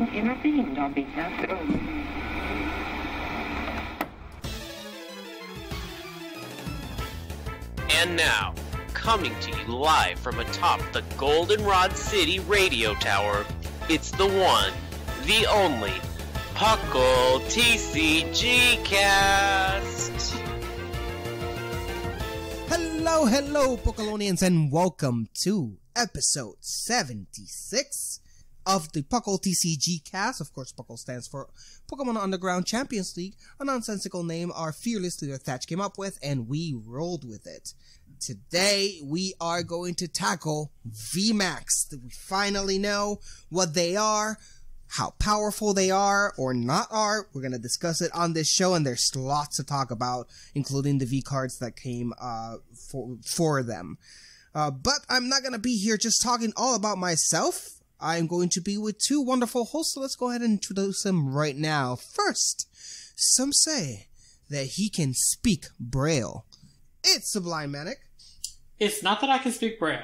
Someone intervened on behalf of... And now, coming to you live from atop the Goldenrod City radio tower, it's the one, the only, PUCL TCGcast! Hello, PUCLonians, and welcome to episode 76 of the PUCL TCGcast. Of course, PUCL stands for Pokemon Underground Champions League, a nonsensical name our fearless leader Thatch came up with, and we rolled with it. Today, we are going to tackle VMAX. We finally know what they are, how powerful they are or not are. We're going to discuss it on this show, and there's lots to talk about, including the V cards that came for them. But I'm not going to be here just talking all about myself. I'm going to be with two wonderful hosts, so let's go ahead and introduce them right now. First, some say that he can speak Braille. It's Sublime Manic. It's not that I can speak Braille.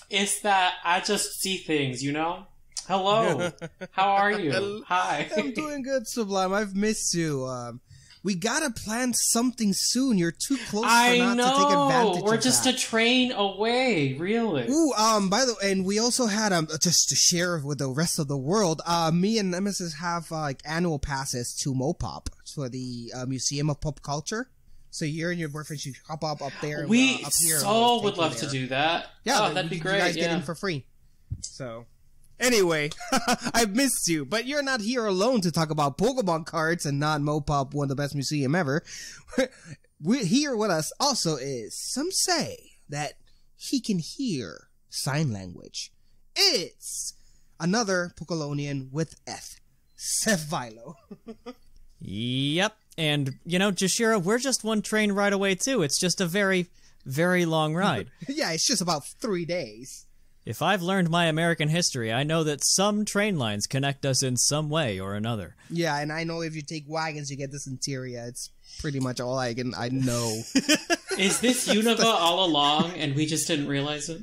It's that I just see things, you know? Hello. How are you? Hi. I'm doing good, Sublime. I've missed you. We gotta plan something soon. You're too close to take advantage of We're just a train away, really. Ooh, by the way, and we also had, just to share with the rest of the world, me and Nemesis have, annual passes to Mopop for the, Museum of Pop Culture. So you and your boyfriend should hop up there. We up here would love to do that. Yeah, that'd be great. You guys get in for free. So, anyway, I've missed you, but you're not here alone to talk about Pokemon cards and not Mopop, one of the best museum ever. Here with us also is, some say that he can hear sign language. It's another PUCLonian with Seth Vilo. Yep. And, you know, Jushiro, we're just one train ride away, too. It's just a very, very long ride. Yeah, it's just about 3 days. If I've learned my American history, I know that some train lines connect us in some way or another. Yeah, and I know if you take wagons, you get dysentery. It's pretty much all I know. Is this Unova all along, and we just didn't realize it?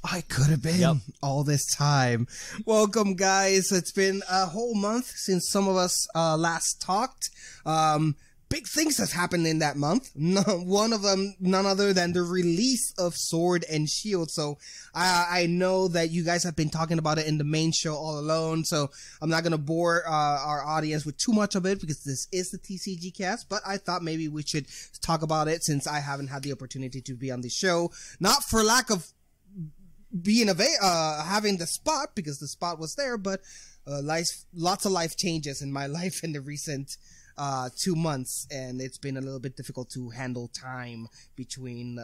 I could have been all this time. Welcome, guys. It's been a whole month since some of us last talked. Big things has happened in that month. One of them, none other than the release of Sword and Shield. So I know that you guys have been talking about it in the main show all alone. So I'm not going to bore our audience with too much of it because this is the TCG cast. But I thought maybe we should talk about it since I haven't had the opportunity to be on the show. Not for lack of being having the spot, because the spot was there, but lots of life changes in my life in the recent 2 months, and it's been a little bit difficult to handle time between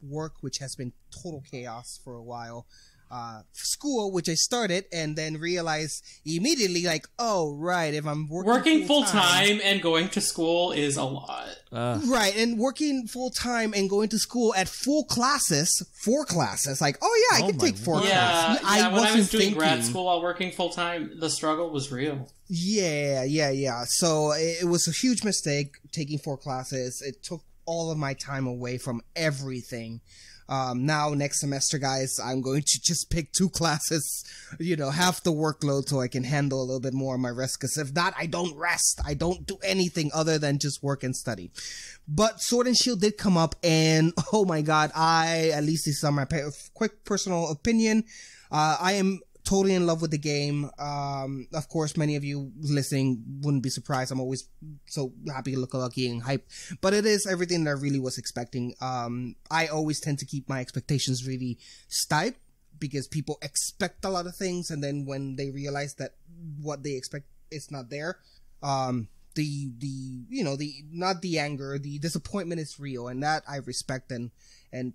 work, which has been total chaos for a while, school, which I started and then realized immediately, like, oh right, if I'm working full time and going to school is a lot. Right, and working full time and going to school at 4 classes, like, oh yeah, I can take 4 classes. Yeah, when I was doing grad school while working full time, the struggle was real. Yeah. So it was a huge mistake taking 4 classes. It took all of my time away from everything. Now next semester, guys, I'm going to just pick 2 classes, half the workload so I can handle a little bit more of my rest, because if not, I don't rest. I don't do anything other than just work and study. But Sword and Shield did come up, and oh my god, at least this is my quick personal opinion, I am totally in love with the game. Of course, many of you listening wouldn't be surprised. I'm always so happy, lucky, and hype. But it is everything that I really was expecting. I always tend to keep my expectations really steep, because people expect a lot of things, and then when they realize that what they expect is not there, not the anger, the disappointment is real, and that I respect, and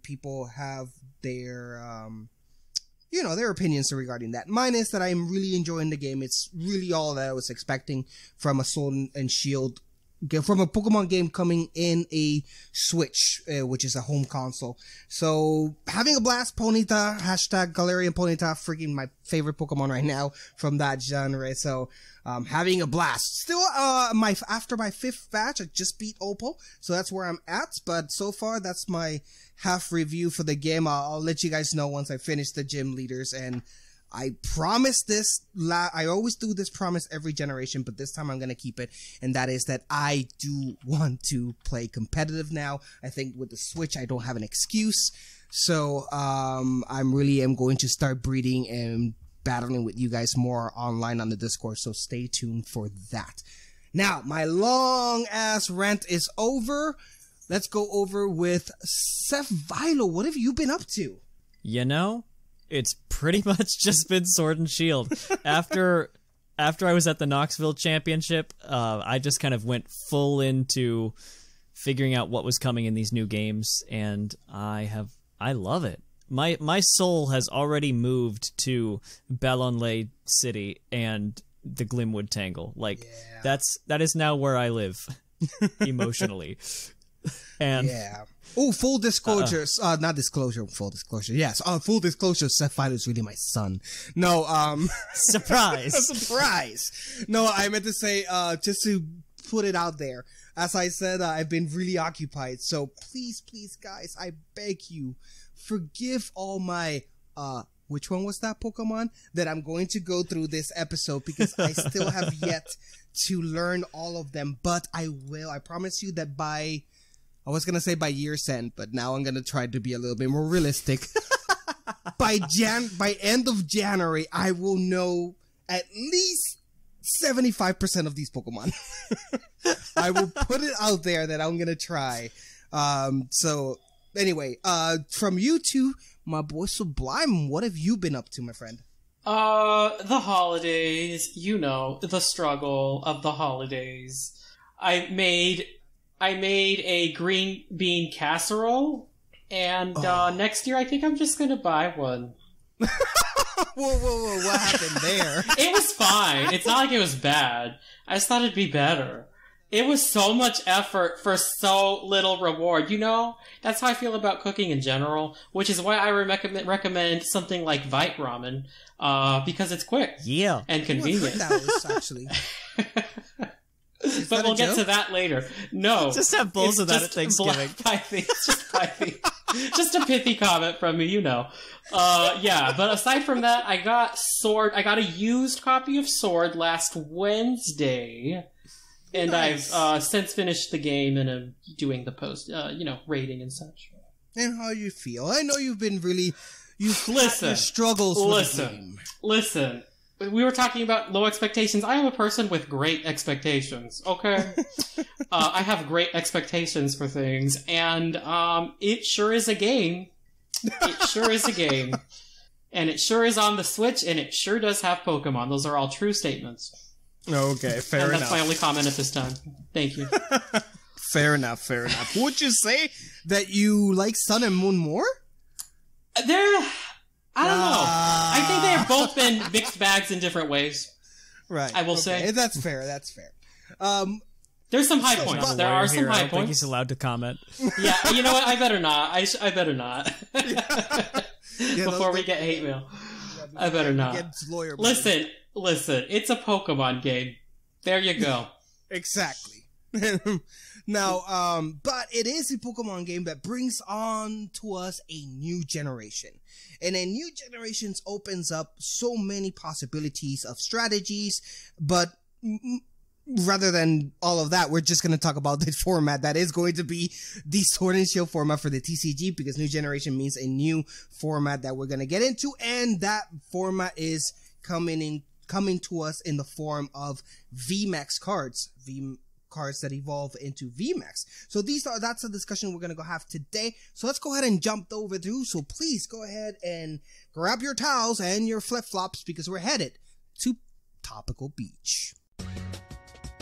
people have their their opinions regarding that. Mine is that I'm really enjoying the game. It's really all that I was expecting from a Sword and Shield, from a Pokemon game coming in a Switch, which is a home console. So, having a blast. Ponyta, hashtag Galarian Ponyta, freaking my favorite Pokemon right now from that genre. So, having a blast. Still, after my 5th batch, I just beat Opal, so that's where I'm at. But so far, that's my half review for the game. I'll let you guys know once I finish the gym leaders, and I promise this, I always do this promise every generation, but this time I'm going to keep it. And that is that I do want to play competitive now. I think with the Switch, I don't have an excuse. So, I'm going to start breeding and battling with you guys more online on the Discord. So stay tuned for that. Now, my long ass rant is over. Let's go over with Seth Vilo. What have you been up to? You know, it's pretty much just been Sword and Shield. After I was at the Knoxville Championship, I just kind of went full into figuring out what was coming in these new games, and I love it. My soul has already moved to Ballonlea City and the Glimwood Tangle. Like, that is now where I live emotionally. And yeah. Oh, full disclosure. Not disclosure, full disclosure. Yes. Full disclosure, Seth Vilo is really my son. No, surprise. Surprise. No, I meant to say, just to put it out there. As I said, I've been really occupied. So please, guys, I beg you, forgive all my, which one was that Pokemon that I'm going to go through this episode, because I still have yet to learn all of them, but I will. I promise you that I was going to say by year's end, but now I'm going to try to be a little bit more realistic. by end of January, I will know at least 75% of these Pokemon. I will put it out there that I'm going to try. So anyway, from you two, my boy Sublime, what have you been up to, my friend? The holidays, you know, the struggle of the holidays. I made a green bean casserole, and next year I think I'm just gonna buy one. Whoa, what happened there? It was fine. It's not like it was bad. I just thought it'd be better. It was so much effort for so little reward, you know? That's how I feel about cooking in general, which is why I recommend something like Vite Ramen, because it's quick. Yeah. And convenient. That was actually... But we'll get to that later. No. Just have bowls of that at Thanksgiving. Just a pithy comment from me, you know. Yeah, but aside from that, I got a used copy of Sword last Wednesday. And nice. I've since finished the game and am doing the post, rating and such. And how you feel? I know you've been really... You've had your struggles with the game. Listen. We were talking about low expectations. I am a person with great expectations, okay? I have great expectations for things, and it sure is a game. It sure is a game. And it sure is on the Switch, and it sure does have Pokemon. Those are all true statements. Okay, fair enough. And that's my only comment at this time. Thank you. Fair enough. Would you say that you like Sun and Moon more? I don't know. I think they have both been mixed bags in different ways. Right. I will say. That's fair. There's some high points. There are some high points. I don't think he's allowed to comment. Yeah, you know what? I better not. I better not. Before we get hate mail. I better not. Listen. It's a Pokemon game. There you go. Exactly. Now, but it is a Pokemon game that brings on to us a new generation. And a new generation opens up so many possibilities of strategies, but rather than all of that, we're just going to talk about the format that is going to be the Sword and Shield format for the TCG, because new generation means a new format that we're going to get into, and that format is coming to us in the form of VMAX cards. Cards that evolve into VMAX. So that's a discussion we're going to go have today. So let's go ahead and jump over to. So please go ahead and grab your towels and your flip-flops, because we're headed to Tropical Beach.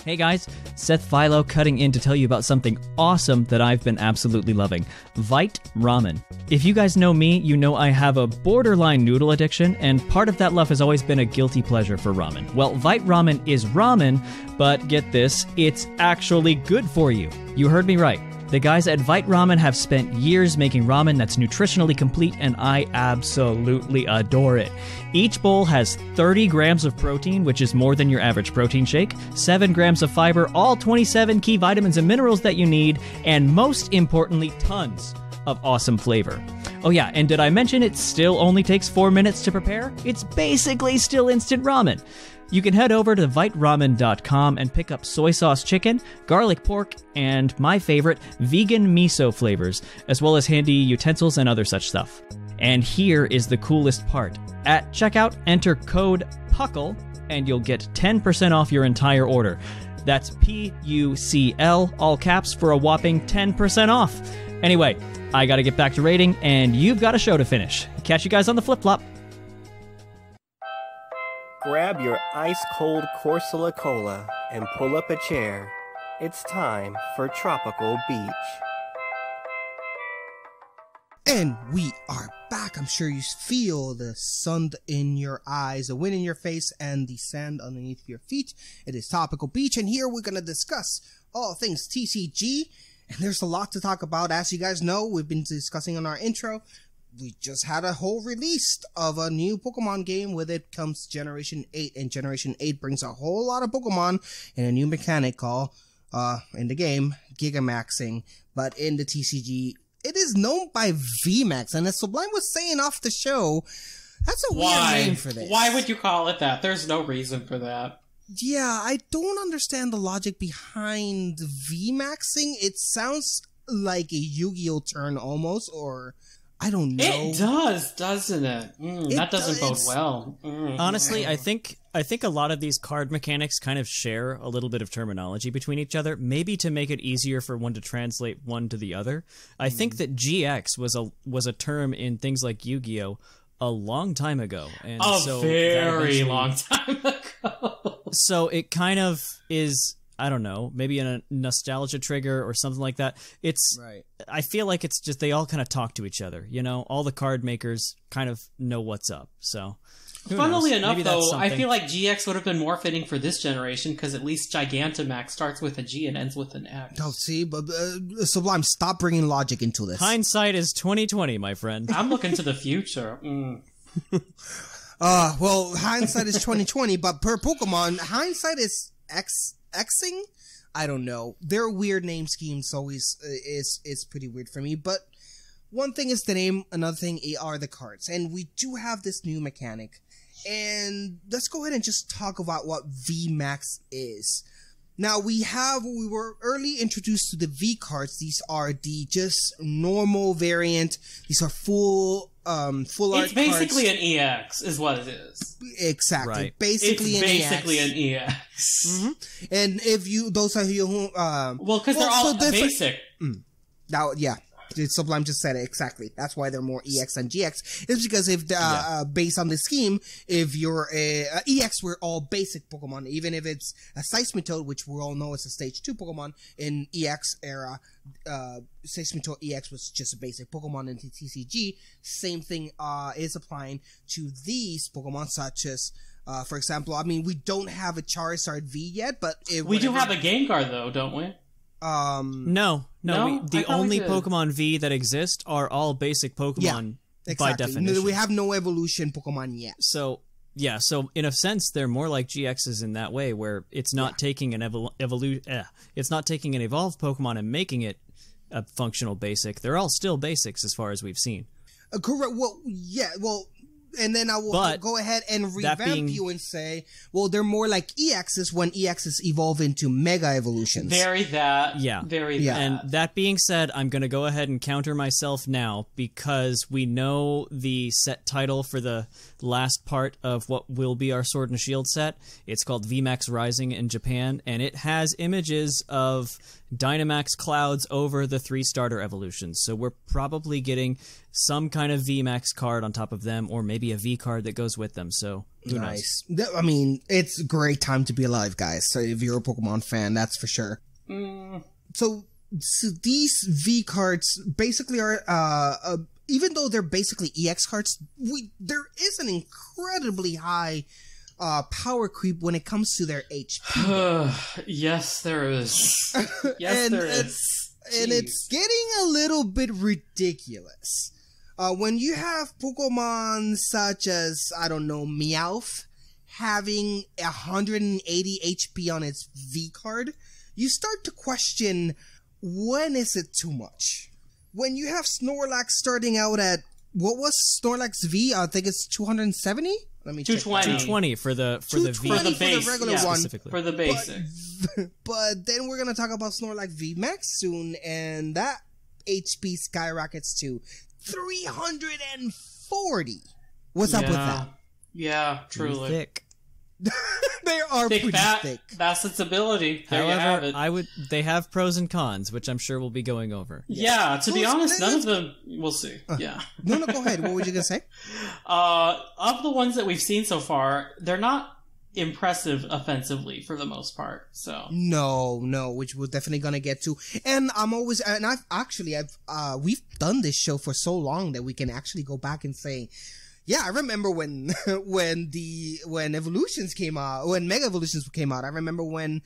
Hey guys, Seth Vilo cutting in to tell you about something awesome that I've been absolutely loving. Vite Ramen. If you guys know me, you know I have a borderline noodle addiction, and part of that love has always been a guilty pleasure for ramen. Well, Vite Ramen is ramen, but get this, it's actually good for you. You heard me right. The guys at Vite Ramen have spent years making ramen that's nutritionally complete, and I absolutely adore it. Each bowl has 30 grams of protein, which is more than your average protein shake, 7 grams of fiber, all 27 key vitamins and minerals that you need, and most importantly, tons of awesome flavor. Oh yeah, and did I mention it still only takes 4 minutes to prepare? It's basically still instant ramen. You can head over to viteramen.com and pick up soy sauce chicken, garlic pork, and my favorite, vegan miso flavors, as well as handy utensils and other such stuff. And here is the coolest part. At checkout, enter code PUCL, and you'll get 10% off your entire order. That's PUCL, all caps, for a whopping 10% off. Anyway, I gotta get back to rating, and you've got a show to finish. Catch you guys on the flip-flop. Grab your ice-cold Corsola Cola and pull up a chair. It's time for Tropical Beach. And we are back. I'm sure you feel the sun in your eyes, the wind in your face, and the sand underneath your feet. It is Tropical Beach, and here we're going to discuss all things TCG. And there's a lot to talk about. As you guys know, we've been discussing on our intro. We just had a whole release of a new Pokemon game. With it comes Generation 8, and Generation 8 brings a whole lot of Pokemon and a new mechanic called, in the game, Gigamaxing. But in the TCG, it is known by VMAX, and as Sublime was saying off the show, that's a weird name for this. Why would you call it that? There's no reason for that. Yeah, I don't understand the logic behind VMAXing. It sounds like a Yu-Gi-Oh turn almost, or I don't know. It does, doesn't it? That doesn't bode well. Honestly, I think a lot of these card mechanics kind of share a little bit of terminology between each other, maybe to make it easier for one to translate one to the other. I think that GX was a term in things like Yu-Gi-Oh! A long time ago. And a very long time ago. So it kind of is, I don't know, maybe a nostalgia trigger or something like that. It's right. I feel like it's just they all kind of talk to each other, you know? All the card makers kind of know what's up, so funnily enough, though, I feel like GX would have been more fitting for this generation, because at least Gigantamax starts with a G and ends with an X. Oh, see, but Sublime, stop bringing logic into this. Hindsight is 20/20, my friend. I'm looking to the future. Well, hindsight is 20/20, but per Pokemon, hindsight is Xing? I don't know. Their weird name schemes always is pretty weird for me, but one thing is the name, another thing are the cards, and we do have this new mechanic. And let's go ahead and just talk about what VMAX is. Now, we were early introduced to the V cards. These are the just normal variant. These are full art cards. It's basically an EX, is what it is. Exactly. Right. Basically an EX. Mm-hmm. And if you, those are you who, well, because they're all basic. Now, yeah. Sublime just said it exactly. That's why they're more EX than GX. It's because if based on the scheme, if you're a EX, we're all basic Pokemon, even if it's a Seismitoad, which we all know is a Stage 2 Pokemon in EX era. Seismitoad EX was just a basic Pokemon in the TCG. Same thing is applying to these Pokemon, such as, for example, I mean, we don't have a Charizard V yet, but we do have a Gengar, though, don't we? No. The only Pokemon V that exist are all basic Pokemon by definition. We have no evolution Pokemon yet. So in a sense, they're more like GXs in that way, where it's not taking an it's not taking an evolved Pokemon and making it a functional basic. They're all still basics as far as we've seen. Correct. Well, yeah. Well. And then I will go ahead and revamp you and say, well, they're more like EXs when EXs evolve into Mega Evolutions. Very that. And that being said, I'm going to go ahead and counter myself now, because we know the set title for the last part of what will be our Sword and Shield set. It's called VMAX Rising in Japan, and it has images of Dynamax clouds over the 3 starter evolutions. So we're probably getting some kind of VMAX card on top of them, or maybe a V card that goes with them. So who knows? I mean, it's a great time to be alive, guys. So if you're a Pokemon fan, that's for sure. So these V cards basically are, even though they're basically EX cards, there is an incredibly high power creep when it comes to their HP. Yes, there is. Yes, there is. And it's getting a little bit ridiculous. When you have Pokemon such as, I don't know, Meowth having 180 HP on its V card, you start to question, when is it too much? when you have Snorlax starting out at, what was Snorlax V? I think it's 270? Let me check. 220 for the V. For the base, regular one. Specifically. For the basic. But then we're going to talk about Snorlax V Max soon, and that HP skyrockets to 340. What's up with that? Yeah, truly. Thick. They are Thick pretty bat, thick. that's its ability. There you have However, it. they have pros and cons, which I'm sure we'll be going over. Yeah, to be honest, none of them. We'll see. Yeah. No, go ahead. What were you going to say? Of the ones that we've seen so far, they're not impressive offensively for the most part. So No, which we're definitely gonna get to. And we've done this show for so long that we can actually go back and say, yeah, I remember when evolutions came out, when Mega Evolutions came out. I remember when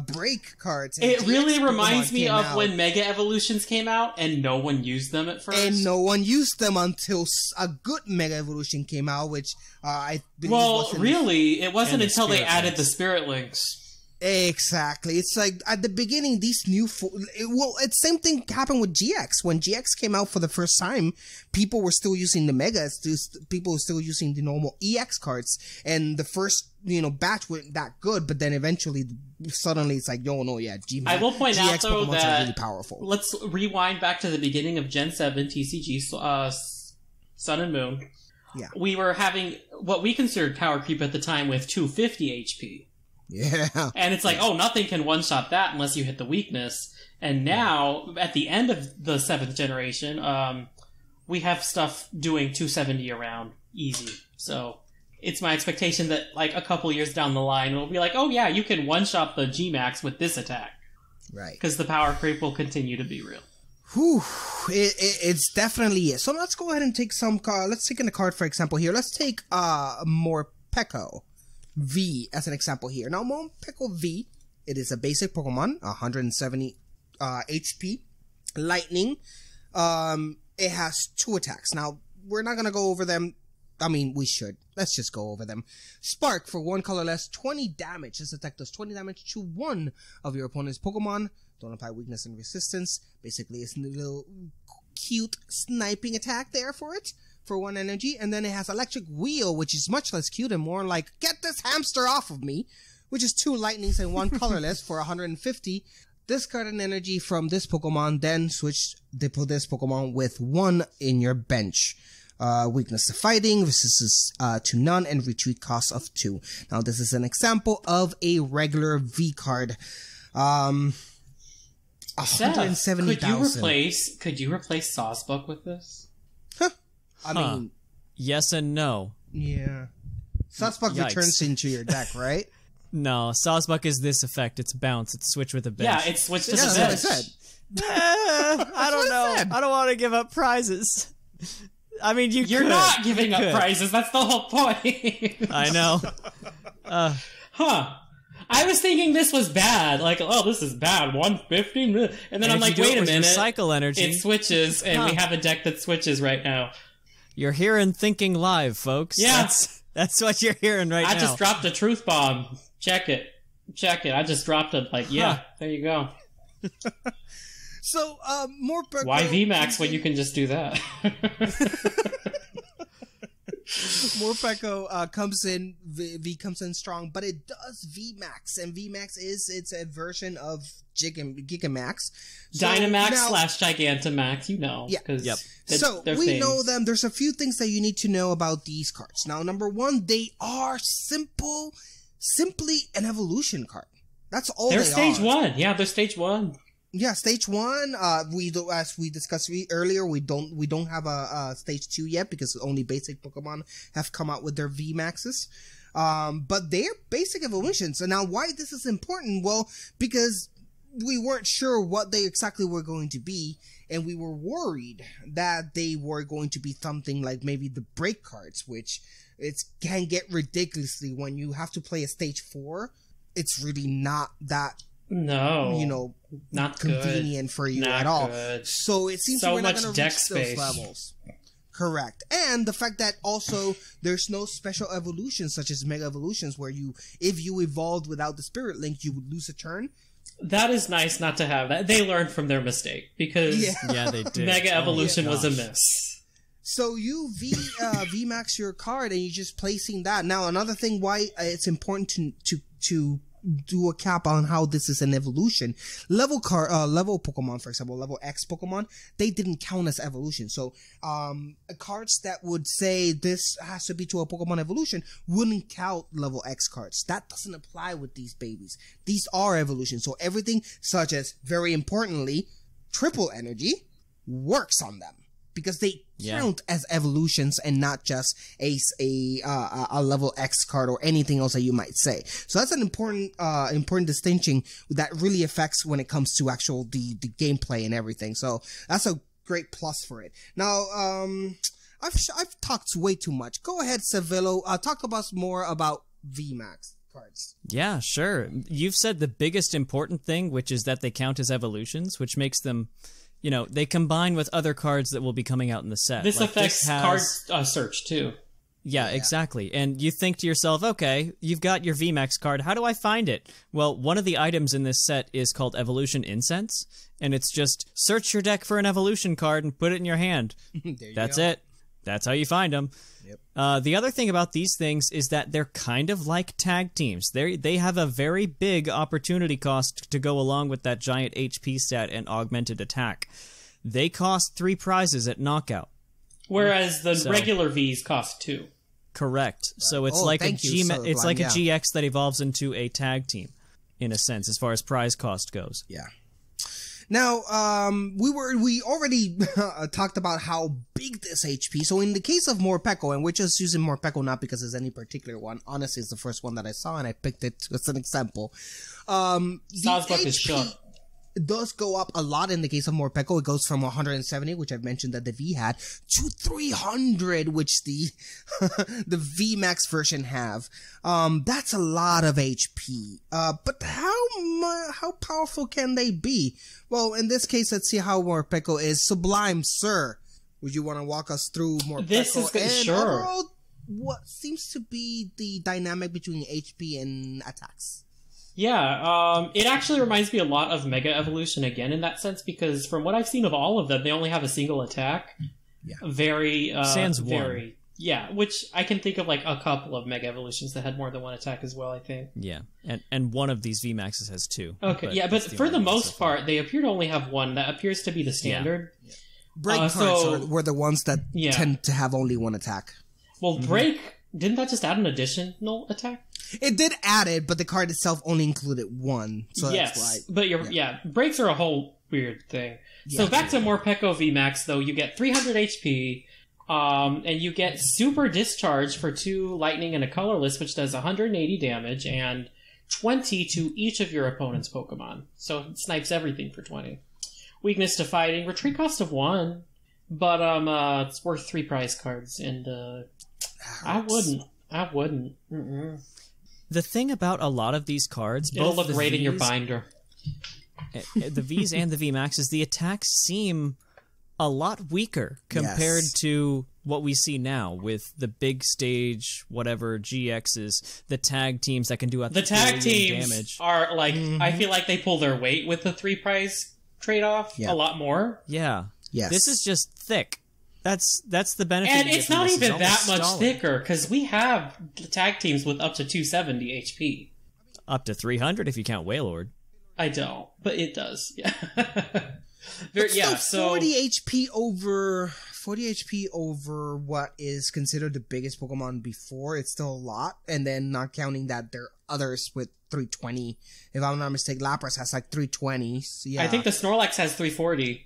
break cards. And it really GX reminds Pokemon me came of out. when Mega Evolutions came out and no one used them at first. And no one used them until a good Mega Evolution came out, which I believe wasn't. Really, it wasn't And the until they Spirit added Links. the Spirit Links. Exactly. It's like at the beginning, these new it's same thing happened with GX. When GX came out for the first time, people were still using the Megas. People were still using the normal EX cards, and the first batch weren't that good. But then eventually, suddenly, it's like, I will point GX out though Pokemons that are really powerful. Let's rewind back to the beginning of Gen 7 TCG Sun and Moon. Yeah. We were having what we considered power creep at the time with 250 HP. Yeah. And it's like, nothing can one-shot that unless you hit the weakness. And now, at the end of the 7th generation, we have stuff doing 270 around easy. So, it's my expectation that, like, a couple years down the line, it'll be like, you can one-shot the G-Max with this attack. Right. Because the power creep will continue to be real. Whew, it's definitely is. So let's go ahead and take some let's take in a card, for example, here. Let's take Morpeko V as an example here. Now, Morpeko V, it is a basic Pokemon, 170 HP, Lightning. It has 2 attacks. Now, we're not gonna go over them. I mean, we should. Let's just go over them. Spark, for 1 colorless, 20 damage. This attack does 20 damage to one of your opponent's Pokemon. Don't apply weakness and resistance. Basically, it's a little cute sniping attack there for it, for 1 energy. And then it has Electric Wheel, which is much less cute and more like, get this hamster off of me, which is 2 lightnings and 1 colorless for 150. Discard an energy from this Pokemon, then switch this Pokemon with 1 in your bench. Weakness to fighting, resistance to none, and retreat cost of 2. Now, this is an example of a regular V card. 170,000. Could you replace Sawsbuck with this? I mean, yes and no. Yeah. Sawsbuck Yikes. returns into your deck, right? No, Sawsbuck is this effect. It's bounce. It's switch with a bench. Yeah, it's switched to Yeah, the that's what I bench. said. I don't know. said. I don't want to give up prizes. I mean, You're could. not giving You up could. prizes. That's the whole point. I know. Huh. I was thinking this was bad. Like, this is bad. 150? And then And I'm if like, you do wait it a with minute. Recycle energy. It switches, and we have a deck that switches right now. You're hearing Thinking Live, folks. Yeah. That's what you're hearing right now. I just dropped a truth bomb. Check it. I just dropped it. Like, there you go. So, Morpeko... Why VMAX when you can just do that? Morpeko comes in, V comes in strong, but it does VMAX, and VMAX it's a version of Gigamax. So Dynamax now- / Gigantamax, you know. Yeah. 'cause Yep. So they're we things. know them. There's a few things that you need to know about these cards. Now, number 1, they are simply an evolution card. That's all They're they stage are. 1. Yeah, they're stage 1. Yeah, stage 1. We do, as we discussed earlier, we don't have a stage 2 yet because only basic Pokemon have come out with their VMAXs. But they're basic evolutions. And now, why this is important? Well, because we weren't sure what they exactly were going to be, and we were worried that they were going to be something like maybe the break cards, which can get ridiculously when you have to play a stage 4. It's really not that, No. Not convenient good. for you Not at all. good. So it seems So we're not much going to deck reach those space. levels. Correct. And the fact that also there's no special evolutions such as Mega Evolutions where if you evolved without the Spirit Link, you would lose a turn. That is nice not to have that. They learned from their mistake because Yeah, they did. Mega Evolution was a gosh. miss. So you VMAX your card and you're just placing that. Now, another thing why it's important to do a cap on how this is an evolution. Level Pokemon, for example, level X Pokemon, they didn't count as evolution. So, cards that would say this has to be to a Pokemon evolution wouldn't count level X cards. That doesn't apply with these babies. These are evolutions. So everything such as, very importantly, triple energy works on them. Because they count as evolutions and not just a level X card or anything else that you might say. So that's an important distinction that really affects when it comes to actual the gameplay and everything. So that's a great plus for it. Now, I've talked way too much. Go ahead, Seth Vilo. Talk to us more about VMAX cards. Yeah, sure. You've said the biggest important thing, which is that they count as evolutions, which makes them, you know, they combine with other cards that will be coming out in the set. This affects card search, too. Yeah, exactly. And you think to yourself, okay, you've got your VMAX card. How do I find it? Well, one of the items in this set is called Evolution Incense. And it's just search your deck for an evolution card and put it in your hand. That's it. That's how you find them. Yep. The other thing about these things is that they're kind of like tag teams. They have a very big opportunity cost to go along with that giant HP stat and augmented attack. They cost 3 prizes at knockout. Whereas the regular Vs cost 2. Correct. So it's like a GX that evolves into a tag team, in a sense, as far as prize cost goes. Yeah. Now, we already talked about how big this HP. So in the case of Morpeko, and we're just using Morpeko not because it's any particular one. Honestly, it's the first one that I saw, and I picked it as an example. The HP does go up a lot in the case of Morpeko. It goes from 170, which I've mentioned that the V had, to 300, which the the VMAX version have. That's a lot of HP. But how powerful can they be? Well, in this case, let's see how Morpeko is. Sublime, sir, would you want to walk us through Morpeko? This is good, sure. Overall, what seems to be the dynamic between HP and attacks? Yeah, it actually reminds me a lot of Mega Evolution again in that sense, because from what I've seen of all of them, they only have a single attack. Yeah. Sans one. Yeah, which I can think of like a couple of Mega Evolutions that had more than one attack as well, I think. Yeah, and one of these VMAXs has 2. Okay, but for the most part, they appear to only have one. That appears to be the standard. Yeah. Break cards were the ones that tend to have only one attack. Well, Break, didn't that just add an additional attack? It did add it, but the card itself only included one. So that's why. But breaks are a whole weird thing. Yeah, so back to Morpeko VMAX, though, you get 300 HP, and you get Super Discharge for 2 lightning and a colorless, which does 180 damage and 20 to each of your opponent's Pokemon. So it snipes everything for 20. Weakness to fighting, retreat cost of 1, but it's worth 3 prize cards, and I wouldn't. Mm-mm. The thing about a lot of these cards, it'll both look great in your binder. The Vs and the VMAXs, the attacks seem a lot weaker compared to what we see now with the big stage, whatever, GXs, the tag teams that can do the tag teams damage. Are like, I feel like they pull their weight with the 3 prize trade-off a lot more. Yeah. Yes. This is just thick. That's the benefit. And it's not even that much thicker, because we have tag teams with up to 270 HP. Up to 300 if you count Wailord. I don't, but it does. Yeah. So 40 HP over what is considered the biggest Pokemon before. It's still a lot, and then not counting that there are others with 320. If I'm not mistaken, Lapras has like 320. So yeah. I think the Snorlax has 340.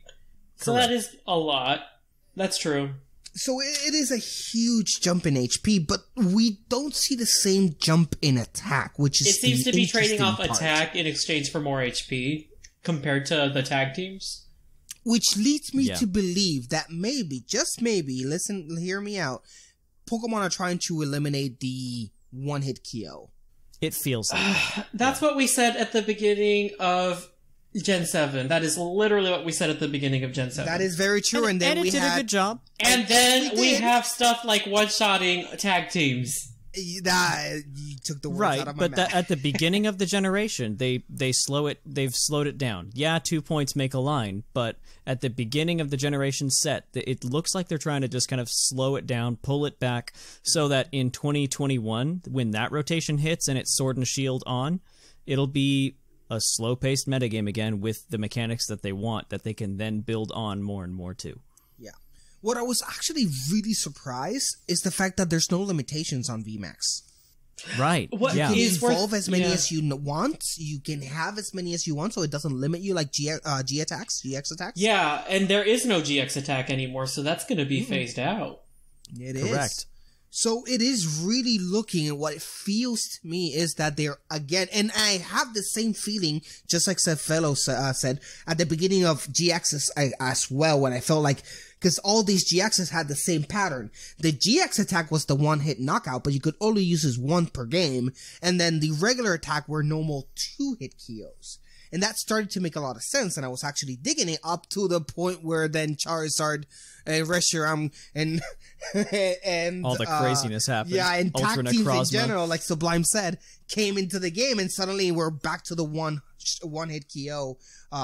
So that is a lot. That's true. So it is a huge jump in HP, but we don't see the same jump in attack, which is it seems to be trading off attack in exchange for more HP compared to the tag teams. Which leads me to believe that maybe, just maybe, hear me out, Pokemon are trying to eliminate the one-hit KO. It feels like that's what we said at the beginning of Gen 7. That is literally what we said at the beginning of Gen 7. That is very true. And then we did a good job. And then we have stuff like one-shotting tag teams. You took the words Right, out of my but mouth. at the beginning of the generation, they've slowed it down. Yeah, 2 points make a line, but at the beginning of the generation set, it looks like they're trying to just kind of slow it down, pull it back, so that in 2021, when that rotation hits and it's Sword and Shield on, it'll be a slow-paced metagame again with the mechanics that they want, that they can then build on more and more to. Yeah. What I was actually really surprised is the fact that there's no limitations on VMAX. Right. What You can is evolve as many yeah. as you want. You can have as many as you want, so it doesn't limit you like GX attacks. Yeah, and there is no GX attack anymore, so that's going to be phased out. It is. Correct. So it is really looking at what it feels to me is that they're again, and I have the same feeling, just like Seth Vilo said at the beginning of GXs as well, when I felt like, because all these GXs had the same pattern. The GX attack was the one-hit knockout, but you could only use this one per game, and then the regular attack were normal 2-hit KOs. And that started to make a lot of sense, and I was actually digging it up to the point where then Charizard and Reshiram and All the craziness happened. Yeah, and Ultra tag teams in Necrozma. general, like Sublime said, came into the game, and suddenly we're back to the one-hit KO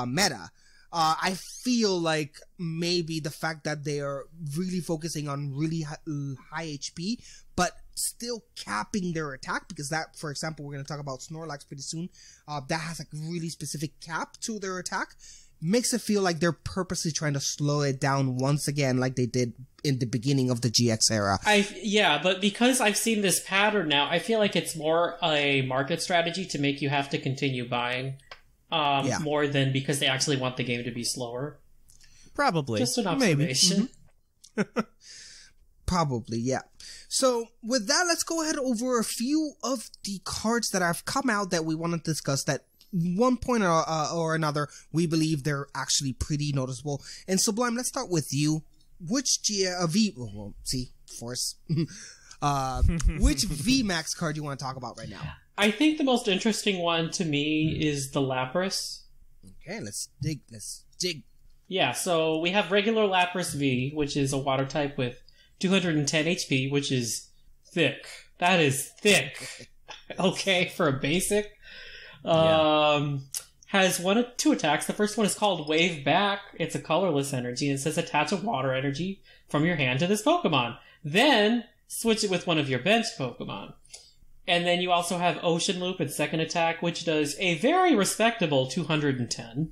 meta. I feel like maybe the fact that they are really focusing on really high HP, but still capping their attack, because that, for example, we're going to talk about Snorlax pretty soon, that has like really specific cap to their attack, makes it feel like they're purposely trying to slow it down once again, like they did in the beginning of the GX era. Yeah, but because I've seen this pattern now, I feel like it's more a market strategy to make you have to continue buying, more than because they actually want the game to be slower. Probably. Just an observation. Probably, yeah. So, with that, let's go ahead over a few of the cards that have come out that we want to discuss that one point or another, we believe they're actually pretty noticeable. And Sublime, let's start with you. Which Force. Which VMAX card do you want to talk about right now? I think the most interesting one to me is the Lapras. Okay, let's dig. Yeah, so we have regular Lapras V, which is a water type with 210 HP, which is thick. That is thick. Okay, for a basic. Has two attacks. The first one is called Wave Back. It's a colorless energy, and it says attach a water energy from your hand to this Pokemon. Then switch it with one of your bench Pokemon. And then you also have Ocean Loop and second attack, which does a very respectable 210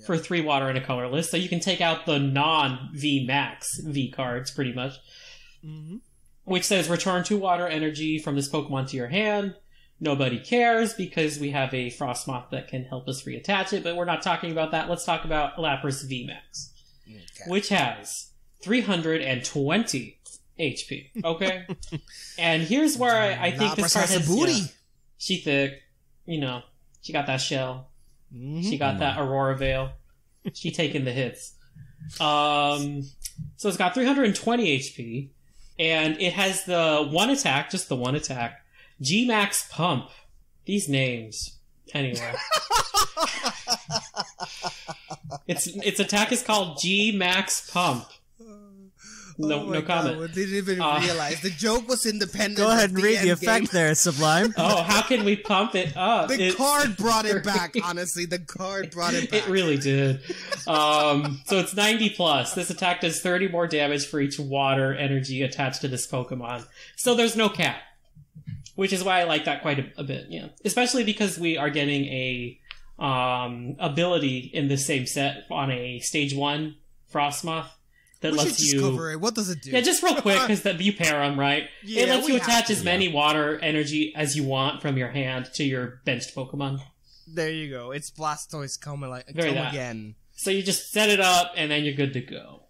for 3 water and a colorless. So you can take out the non-V Max V cards pretty much. Mm-hmm. Which says return 2 water energy from this Pokemon to your hand. Nobody cares because we have a Frostmoth that can help us reattach it, but we're not talking about that. Let's talk about Lapras VMAX, which has 320 HP. Okay? And here's where I think this card has booty. Yeah, she thick. You know, she got that shell. Mm-hmm. She got that Aurora Veil. She taking the hits. So it's got 320 HP, and it has the one attack, just the one attack. G-Max Pump. These names. Anyway. Its attack is called G-Max Pump. No comment. I didn't even realize. The joke was independent. Go ahead and read the effect there, Sublime. Oh, how can we pump it up? The card brought it back, honestly. The card brought it back. It really did. So it's 90 plus. This attack does 30 more damage for each water energy attached to this Pokemon. So there's no cap. Which is why I like that quite a bit, yeah. Especially because we are getting a ability in the same set on a Stage 1 Frostmoth that lets you... cover it. What does it do? Yeah, just real quick, because you pair them, right? Yeah, it lets you attach as many water energy as you want from your hand to your benched Pokemon. There you go. It's Blastoise come again. So you just set it up, and then you're good to go.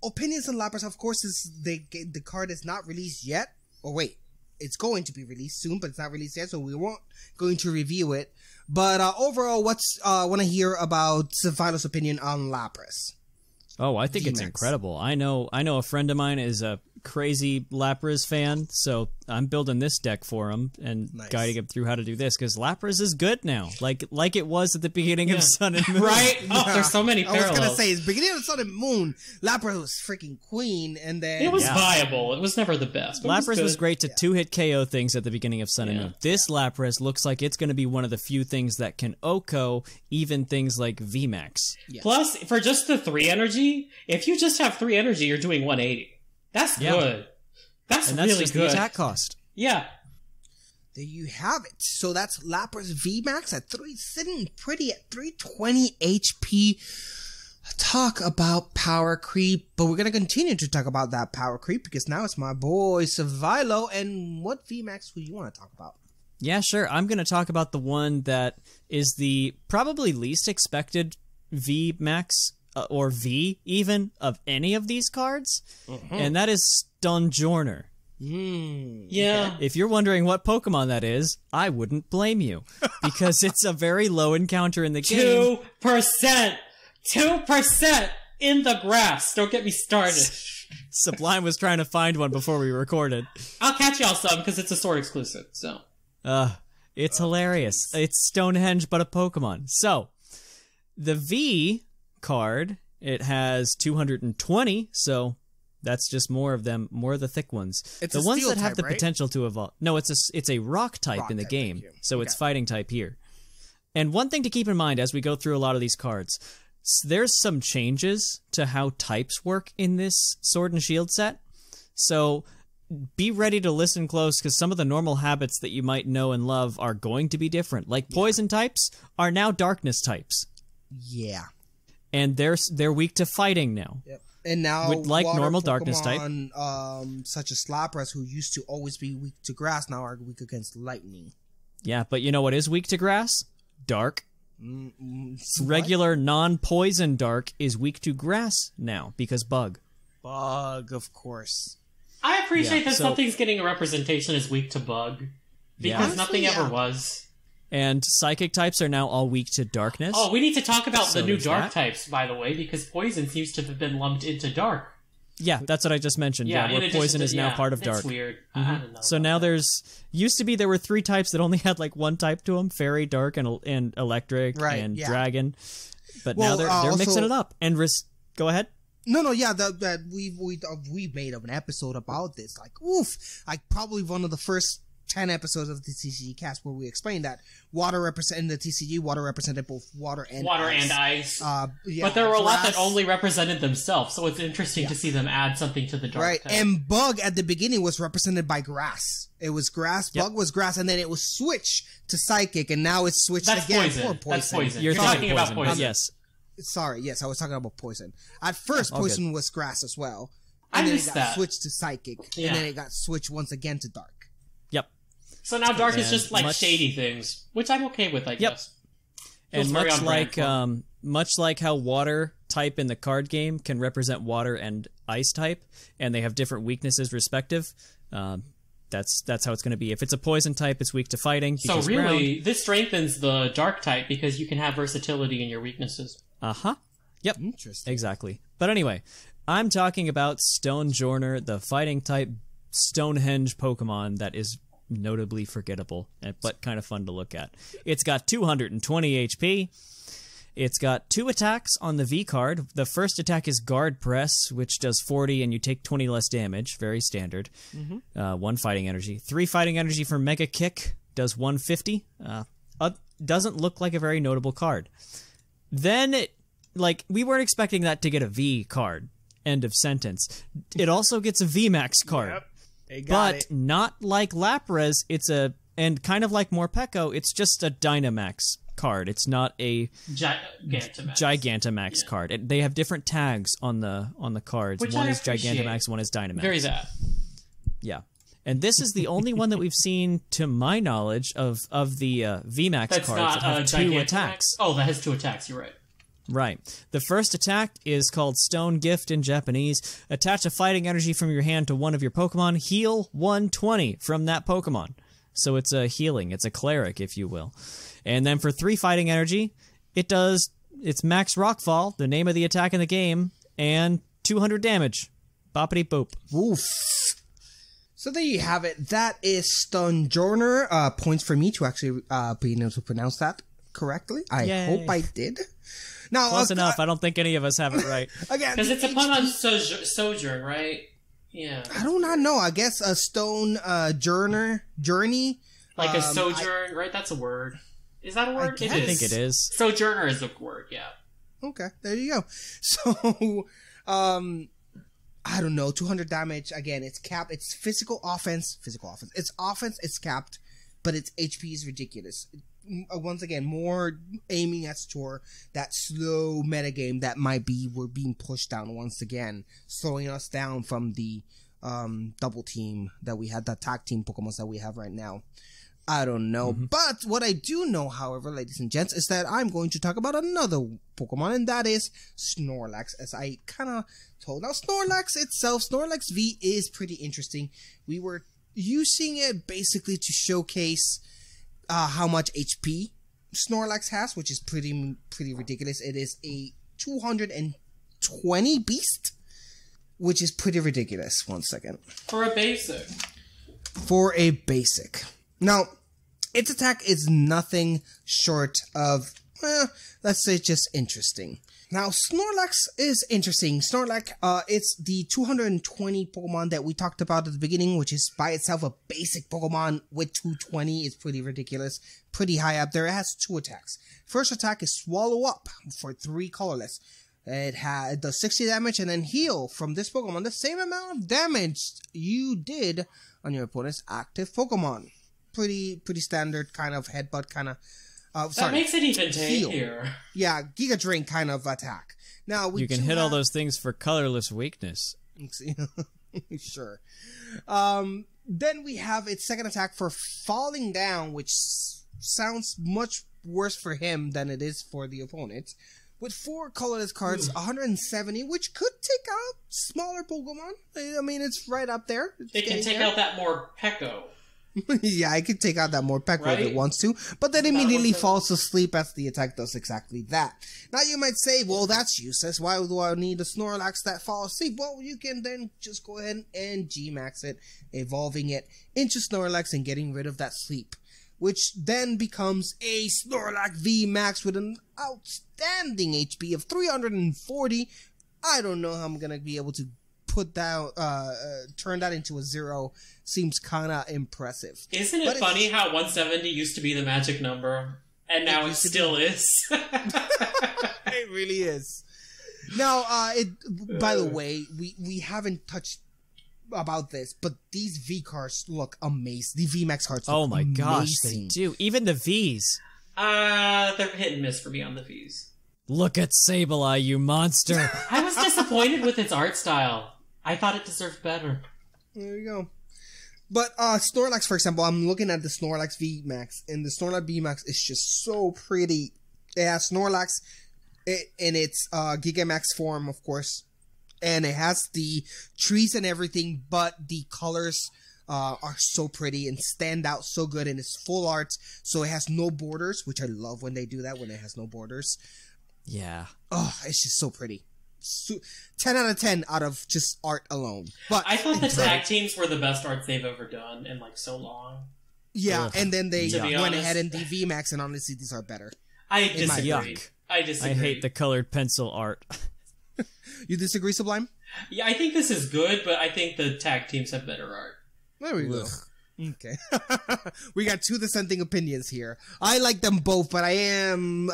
Opinions on Lapras, of course, is the card is not released yet. Oh, wait. It's going to be released soon, but it's not released yet, so we weren't going to review it. But overall, want to hear about Vilo's opinion on Lapras? Oh, I think it's incredible. I know a friend of mine is a crazy Lapras fan, so I'm building this deck for him and guiding him through how to do this, because Lapras is good now, like it was at the beginning of Sun and Moon. Right? Oh, there's so many parallels. I was gonna say, it's beginning of Sun and Moon, Lapras was freaking queen, and then... It was viable. It was never the best. Lapras was great to two-hit KO things at the beginning of Sun and Moon. This Lapras looks like it's going to be one of the few things that can OHKO even things like VMAX. Yes. Plus, for just the 3 energy, if you just have 3 energy, you're doing 180. That's good. That's really just good. The attack cost. Yeah. There you have it. So that's Lapras VMAX at 3, sitting pretty at 320 HP. Talk about power creep, but we're going to continue to talk about that power creep because now it's my boy Seth Vilo. And what VMAX would you want to talk about? Yeah, sure. I'm going to talk about the one that is the probably least expected VMAX or V even of any of these cards, and that is Stonjourner. Yeah. If you're wondering what Pokemon that is, I wouldn't blame you, because it's a very low encounter in the game. 2%! 2% in the grass! Don't get me started. Sublime was trying to find one before we recorded. I'll catch y'all some, because it's a sword exclusive, so... It's hilarious. It's Stonehenge, but a Pokemon. So, the V card, it has 220, so that's just more of them, more of the thick ones. It's the a ones steel that have type, the right? potential to evolve. No, it's a rock type in the game, so it's fighting type here. And one thing to keep in mind as we go through a lot of these cards, there's some changes to how types work in this Sword and Shield set. So be ready to listen close, because some of the normal habits that you might know and love are going to be different. Like poison types are now darkness types. Yeah. And they're weak to fighting now. Yep. And now, like normal Pokemon, darkness type, such as Lapras, who used to always be weak to grass, now are weak against lightning. Yeah, but you know what is weak to grass? Dark. Regular non-poison dark is weak to grass now because bug. Bug, of course. I appreciate that something's getting a representation as weak to bug, because nothing ever was. And psychic types are now all weak to darkness. Oh, we need to talk about the new dark that. Types, by the way, because poison seems to have been lumped into dark. Yeah, that's what I just mentioned. Yeah, where poison is now part of dark. That's weird. Mm-hmm. I don't know so now there were 3 types that only had like one type to them: fairy, dark, and electric, and dragon. But now they're mixing it up. And go ahead. No, yeah, that we made an episode about this. Like, probably one of the first 10 episodes of the TCGcast where we explained that water represented both water and ice. But there were a lot that only represented themselves, so it's interesting to see them add something to the dark type. And bug at the beginning was represented by grass. It was grass, bug was grass, and then it was switched to psychic, and now it's switched again for poison. That's poison. You're talking about poison. Yes. Sorry, yes, I was talking about poison. At first, poison was grass as well. And then it got switched to psychic, and then it got switched once again to dark. Yep. So now dark is just like shady things, which I'm okay with, I guess. And much like how water type in the card game can represent water and ice type, and they have different weaknesses respective, that's how it's going to be. If it's a poison type, it's weak to fighting. So really, this strengthens the dark type because you can have versatility in your weaknesses. Yep. Interesting. Exactly. But anyway, I'm talking about Stonjourner, the fighting type Stonehenge Pokemon that is notably forgettable, but kind of fun to look at. It's got 220 HP. It's got 2 attacks on the V card. The first attack is Guard Press, which does 40 and you take 20 less damage. Very standard. 1 fighting energy. 3 fighting energy for Mega Kick. Does 150. Doesn't look like a very notable card. Then, we weren't expecting that to get a V card. End of sentence. It also gets a VMAX card. Yep. Not like Lapras, and kind of like Morpeko, it's just a Dynamax card. It's not a Gigantamax card. They have different tags on the cards. One is Gigantamax, one is Dynamax. Very that. Yeah. And this is the only one that we've seen, to my knowledge, of the VMAX cards that have 2 attacks. Oh, that has 2 attacks, you're right. Right. The first attack is called Stone Gift in Japanese. Attach a fighting energy from your hand to one of your Pokemon. Heal 120 from that Pokemon. So it's a healing. It's a cleric, if you will. And then for 3 fighting energy, it's Max Rockfall, the name of the attack in the game, and 200 damage. Boppity boop. Woof. So there you have it. That is Stunjourner. Points for me to actually being able to pronounce that correctly. I hope I did. Now, close enough. I don't think any of us have it right. Again, because it's a pun on sojourn, right? Yeah. I do not know. I guess a stone journey. Like a sojourn, right? That's a word. Is that a word? I think it is. Sojourner is a word, yeah. Okay, there you go. So, I don't know, 200 damage. Again, it's capped. It's physical offense. It's offense, it's capped, but its HP is ridiculous. Once again, more aiming at that slow metagame that we're being pushed down once again, slowing us down from the double team that we had, the tag team Pokemon that we have right now. I don't know. Mm-hmm. But what I do know, however, ladies and gents, is that I'm going to talk about another Pokemon, and that is Snorlax, as I kind of told. Now, Snorlax itself, Snorlax V is pretty interesting. We were using it basically to showcase how much HP Snorlax has, which is pretty ridiculous. It is a 220 beast, which is pretty ridiculous. 1 second. For a basic. Now, its attack is nothing short of, let's say, just interesting. Now, Snorlax is interesting. Snorlax, it's the 220 Pokemon that we talked about at the beginning, which is by itself a basic Pokemon with 220. It's pretty ridiculous. Pretty high up there. It has 2 attacks. First attack is Swallow Up for 3 colorless. It does 60 damage, and then heal from this Pokemon the same amount of damage you did on your opponent's active Pokemon. Pretty standard kind of headbutt kind of. That makes it even tankier. Yeah, Giga Drain kind of attack. Now you can hit all those things for colorless weakness. Sure. Then we have its second attack for Falling Down, which sounds much worse for him than it is for the opponent. With 4 colorless cards, 170, which could take out smaller Pokemon. I mean, it's right up there. It can take out that Morpeko. Yeah, I could take out that Morpeko if it wants to, but then immediately falls asleep as the attack does exactly that. Now you might say, well, that's useless. Why do I need a Snorlax that falls asleep? Well, you can then just go ahead and G-Max it, evolving it into Snorlax and getting rid of that sleep, which then becomes a Snorlax V-Max with an outstanding HP of 340. I don't know how I'm going to be able to put that, turn that into a 0. Seems kind of impressive. Isn't it funny how 170 used to be the magic number, and now it still is? It really is. Now, by the way, we haven't touched about this, but these V cards look amazing. The VMAX cards look amazing. Oh my gosh, they do. Even the Vs. They're hit and miss for me on the Vs. Look at Sableye, you monster. I was disappointed with its art style. I thought it deserved better. There you go. But Snorlax, for example, I'm looking at the Snorlax VMAX, and the Snorlax VMAX is just so pretty. It has Snorlax in its Gigamax form, of course, and it has the trees and everything, but the colors are so pretty and stand out so good, and it's full art, so it has no borders, which I love when they do that, when it has no borders. Yeah. Oh, it's just so pretty. 10 out of 10 out of just art alone. But I thought the tag teams were the best arts they've ever done in like so long. Yeah, and then they went ahead and did VMAX, and honestly, these are better. I disagree. I hate the colored pencil art. You disagree, Sublime? Yeah, I think this is good, but I think the tag teams have better art. There we go. Okay. We got 2 dissenting opinions here. I like them both, but I am...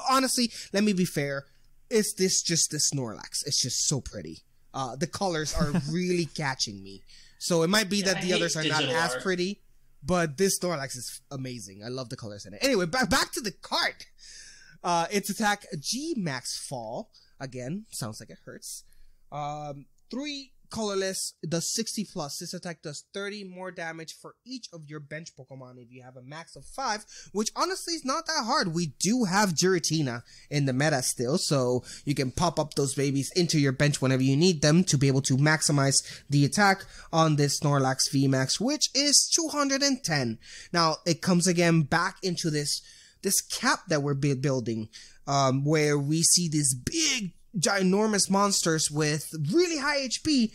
honestly, let me be fair. Is this just the Snorlax? It's just so pretty. The colors are really catching me. So it might be that the others are not as pretty, but this Snorlax is amazing. I love the colors in it. Anyway, back to the card. Its attack, G-Max Fall. Again, sounds like it hurts. 3 colorless, does 60 plus. This attack does 30 more damage for each of your bench Pokemon if you have a max of 5, which honestly is not that hard. We do have Giratina in the meta still, so you can pop up those babies into your bench whenever you need them to be able to maximize the attack on this Snorlax VMAX, which is 210. Now, it comes again back into this cap that we're building, where we see this big ginormous monsters with really high HP,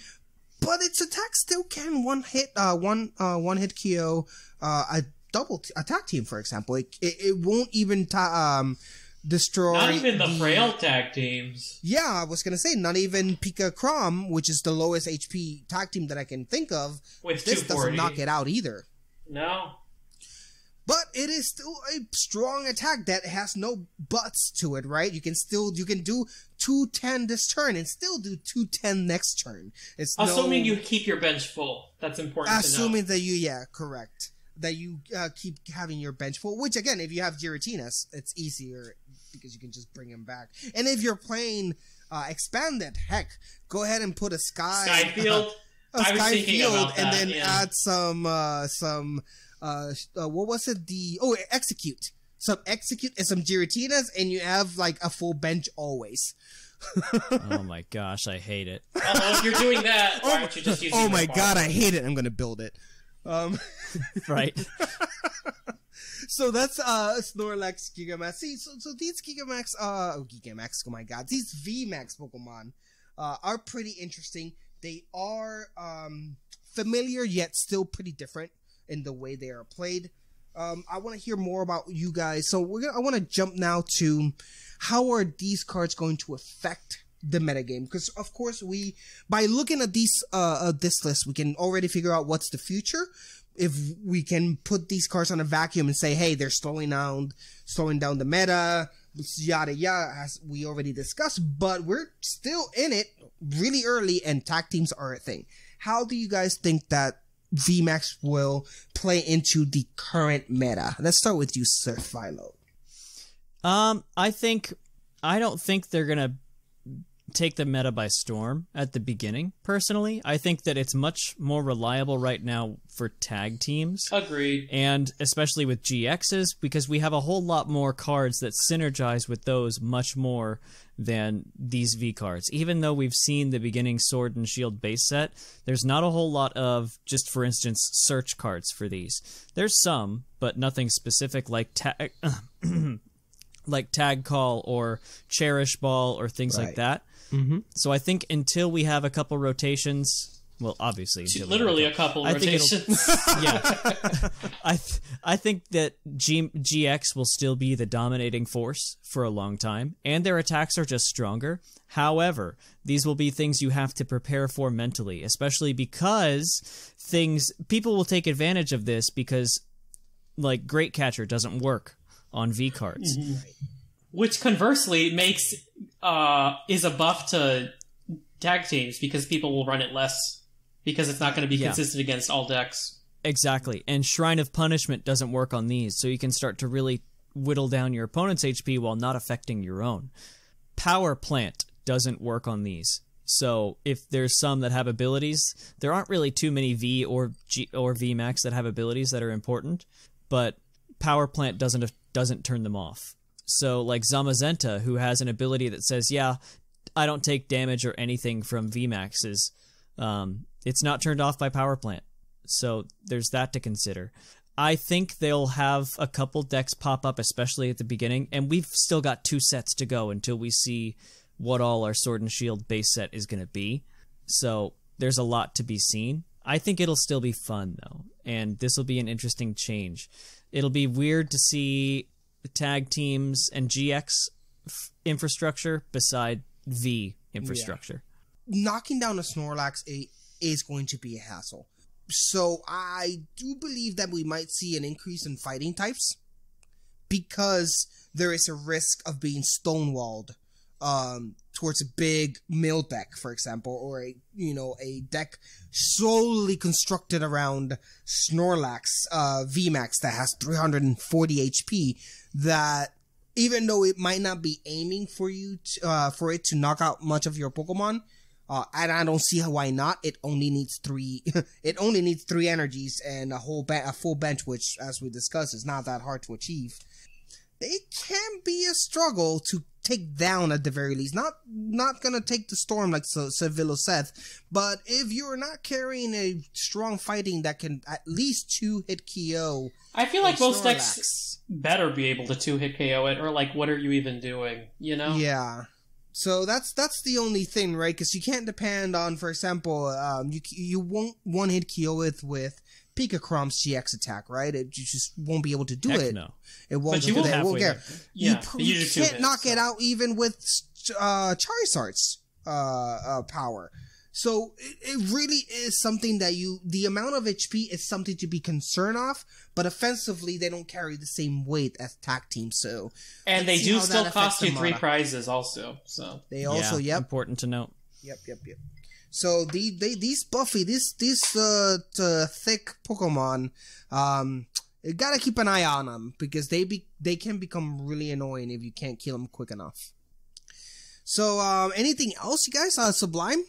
but its attack still can one hit KO a double attack team, for example. It won't even destroy. Not even the frail tag teams. Yeah, I was gonna say not even Pika Crom, which is the lowest HP tag team that I can think of. With this 240. doesn't knock it out either. No. But it is still a strong attack that has no buts to it, right? You can do 210 this turn and still do 210 next turn. It's assuming you keep your bench full. That's important to know. Assuming that correct. That you keep having your bench full, which again, if you have Giratinas, it's easier because you can just bring him back. And if you're playing expanded, heck, go ahead and put a Skyfield, and then add some what was it? Execute. Some Execute and some Giratinas, and you have like a full bench always. Oh my gosh, I hate it. If you're doing that, why don't you just use oh my god, I hate it. I'm gonna build it. Right. So that's Snorlax, Gigamax. See, so these Gigamax, oh my god, these VMAX Pokemon are pretty interesting. They are familiar yet still pretty different in the way they are played. I want to hear more about you guys. So I want to jump now to how are these cards going to affect the metagame? Because of course by looking at these this list, we can already figure out what's the future. If we can put these cards on a vacuum and say, hey, they're slowing down the meta, yada yada, as we already discussed, but we're still in it really early and tag teams are a thing. How do you guys think that VMAX will play into the current meta? Let's start with you, Seth Vilo. I don't think they're gonna take the meta by storm at the beginning, personally. I think that it's much more reliable right now for tag teams. Agreed. And especially with GXs, because we have a whole lot more cards that synergize with those much more than these V cards. Even though we've seen the beginning Sword and Shield base set, there's not a whole lot of, just for instance, search cards for these. There's some, but nothing specific like like Tag Call or Cherish Ball or things like that. Mm-hmm. So I think until we have a couple rotations, well, obviously, literally a couple rotations. Yeah, I think that GX will still be the dominating force for a long time, and their attacks are just stronger. However, these will be things you have to prepare for mentally, especially because people will take advantage of this because, like, Great Catcher doesn't work on V cards. Mm-hmm. Which conversely is a buff to tag teams because people will run it less because it's not going to be consistent against all decks. Exactly. And Shrine of Punishment doesn't work on these, so you can start to really whittle down your opponent's HP while not affecting your own. Power Plant doesn't work on these. So if there's some that have abilities, there aren't really too many V or VMAX that have abilities that are important, but Power Plant doesn't turn them off. So, like Zamazenta, who has an ability that says, yeah, I don't take damage or anything from VMAXs, it's not turned off by Power Plant. So, there's that to consider. I think they'll have a couple decks pop up, especially at the beginning, and we've still got 2 sets to go until we see what all our Sword and Shield base set is going to be. So, there's a lot to be seen. I think it'll still be fun, though, and this will be an interesting change. It'll be weird to see tag teams and GX infrastructure beside V infrastructure. Yeah. Knocking down a Snorlax is going to be a hassle. So I do believe that we might see an increase in fighting types because there is a risk of being stonewalled towards a big mill deck, for example, or a deck solely constructed around Snorlax VMAX that has 340 HP, that even though it might not be aiming for you for it to knock out much of your Pokemon, and I don't see why not. It only needs 3. It only needs 3 energies and a full bench, which, as we discussed, is not that hard to achieve. It can be a struggle to take down at the very least. Not gonna take the storm like Vilo said, but if you're not carrying a strong fighting that can at least 2-hit KO, I feel like most decks better be able to 2-hit KO it, or like, what are you even doing? You know? Yeah. So that's the only thing, right? Because you can't depend on, for example, you won't one-hit KO with Pikakrom's GX attack, right? You just won't be able to do it. No. It won't. But you will it won't get. Yeah, you can't knock it out even with Charizard's power. So it really is something that the amount of HP is something to be concerned of, but offensively they don't carry the same weight as tag teams. So and they do still cost you 3 prizes also. So they also important to note. Yep. So these Buffy, these thick Pokemon, you gotta keep an eye on them because they can become really annoying if you can't kill them quick enough. So anything else, you guys? Sublime?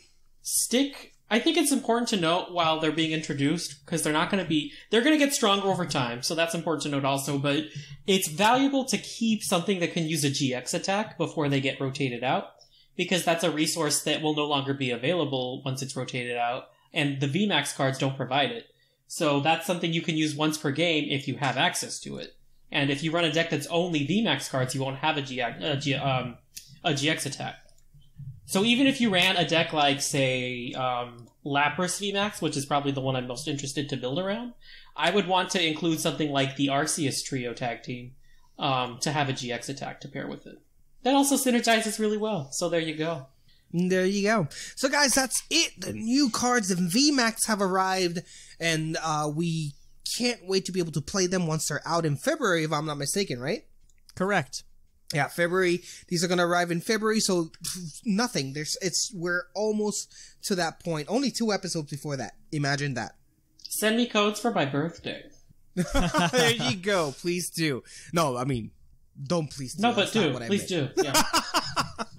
I think it's important to note while they're being introduced, because they're going to get stronger over time, so that's important to note also, but it's valuable to keep something that can use a GX attack before they get rotated out, because that's a resource that will no longer be available once it's rotated out, and the VMAX cards don't provide it. So that's something you can use once per game if you have access to it. And if you run a deck that's only VMAX cards, you won't have a GX attack. So even if you ran a deck like, say, Lapras VMAX, which is probably the one I'm most interested to build around, I would want to include something like the Arceus Trio Tag Team to have a GX attack to pair with it. That also synergizes really well, so there you go. There you go. So guys, that's it. The new cards and VMAX have arrived, and we can't wait to be able to play them once they're out in February, if I'm not mistaken, right? Correct. Yeah, February. These are gonna arrive in February, so nothing. We're almost to that point. Only 2 episodes before that. Imagine that. Send me codes for my birthday. There you go. Please do. No, I mean, don't please do. No, but do. Please do. Yeah.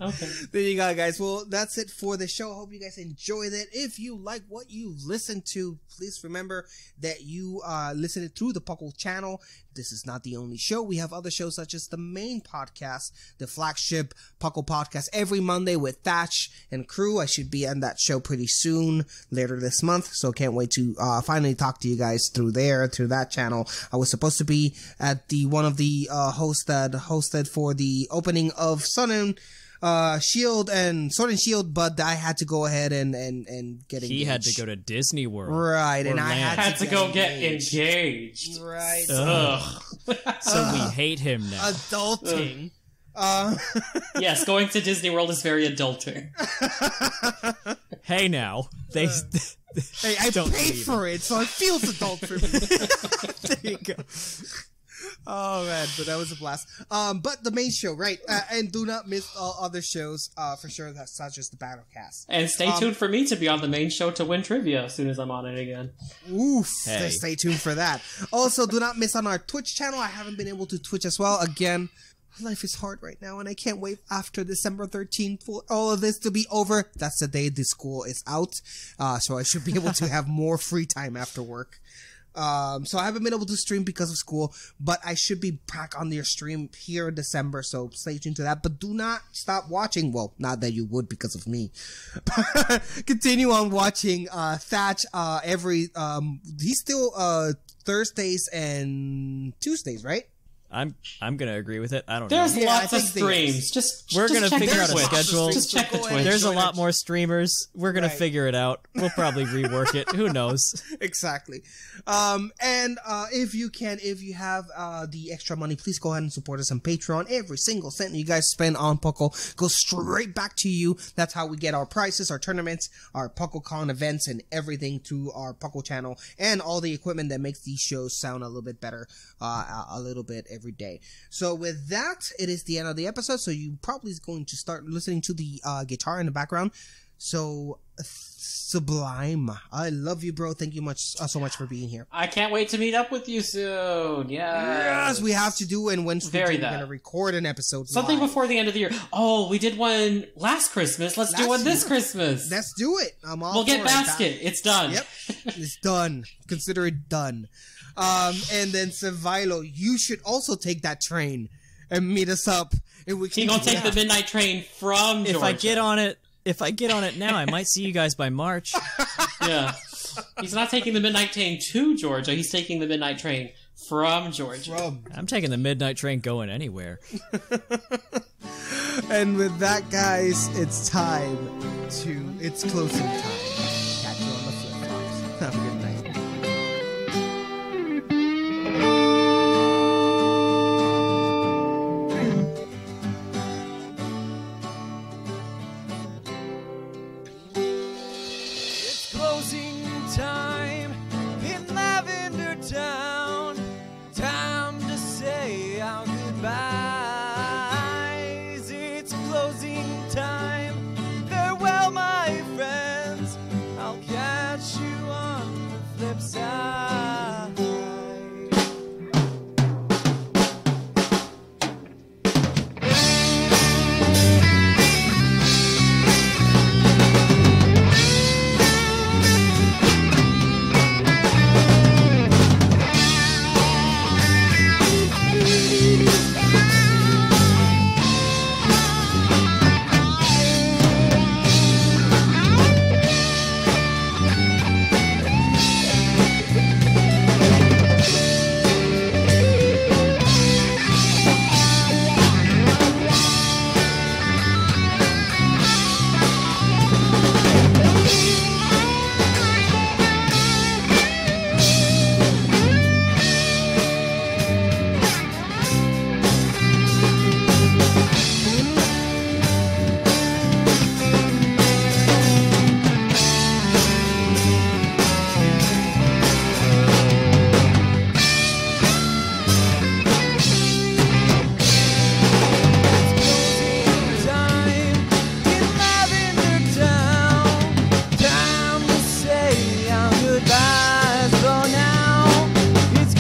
Okay. There you go, guys. Well, that's it for the show. I hope you guys enjoyed it. If you like what you listened to, please remember that you listen it through the PUCL channel. This is not the only show. We have other shows such as the main podcast, the flagship PUCL podcast, every Monday with Thatch and crew. I should be on that show pretty soon, later this month. So can't wait to finally talk to you guys through that channel. I was supposed to be at one of the hosts that hosted for the opening of Sword and Shield, but I had to go ahead and get engaged. He had to go to Disney World. Right, and I had to go get engaged. Right. Ugh. So we hate him now. Adulting. Yes, going to Disney World is very adulting. Hey now. Hey, I paid for it, so it feels adult for me. There you go. Oh man, but that was a blast. But the main show, right? And do not miss all other shows, for sure. That's such as the Battlecast. And stay tuned for me to be on the main show to win trivia as soon as I'm on it again. Oof! Hey. Stay tuned for that. Also, do not miss on our Twitch channel. I haven't been able to Twitch as well. Again, life is hard right now, and I can't wait after December 13th for all of this to be over. That's the day the school is out, so I should be able to have more free time after work. So I haven't been able to stream because of school, but I should be back on their stream here in December, so stay tuned to that. But do not stop watching. Well, not that you would because of me. Continue on watching Thatch he's still Thursdays and Tuesdays, right? I'm gonna agree with it. I don't know. There's lots of streams. We're just gonna check figure the out a Twitch. schedule. Just check the Twitch. There's a lot more streamers. We're gonna Right. figure it out. We'll probably rework it. Who knows? Exactly. If you have the extra money, please go ahead and support us on Patreon. Every single cent you guys spend on PUCL goes straight back to you. That's how we get our prizes, our tournaments, our PUCLCon events, and everything through our PUCL channel, and all the equipment that makes these shows sound a little bit better, a little bit every day. So with that, it is the end of the episode. So you probably is going to start listening to the guitar in the background. So Sublime, I love you, bro. Thank you so much for being here. I can't wait to meet up with you soon. Yes, we have to do, and when we're going to record an episode. Something live. before the end of the year. Oh, we did one last Christmas. Let's do one this Christmas. Let's do it. I'm all We'll get for basket. it. It's done. Yep, it's done. Consider it done. And then Seth Vilo, you should also take that train and meet us up. He gonna take the midnight train from Georgia. If I get on it now, I might see you guys by March. Yeah. He's not taking the midnight train to Georgia. He's taking the midnight train from Georgia. I'm taking the midnight train going anywhere. And with that, guys, it's closing time. Catch you on the flip-flops. Have a good night. It's closing time in Lavender Town. Time to say our goodbyes. It's closing time. Farewell, my friends. I'll catch you on the flip side.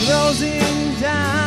Closing time.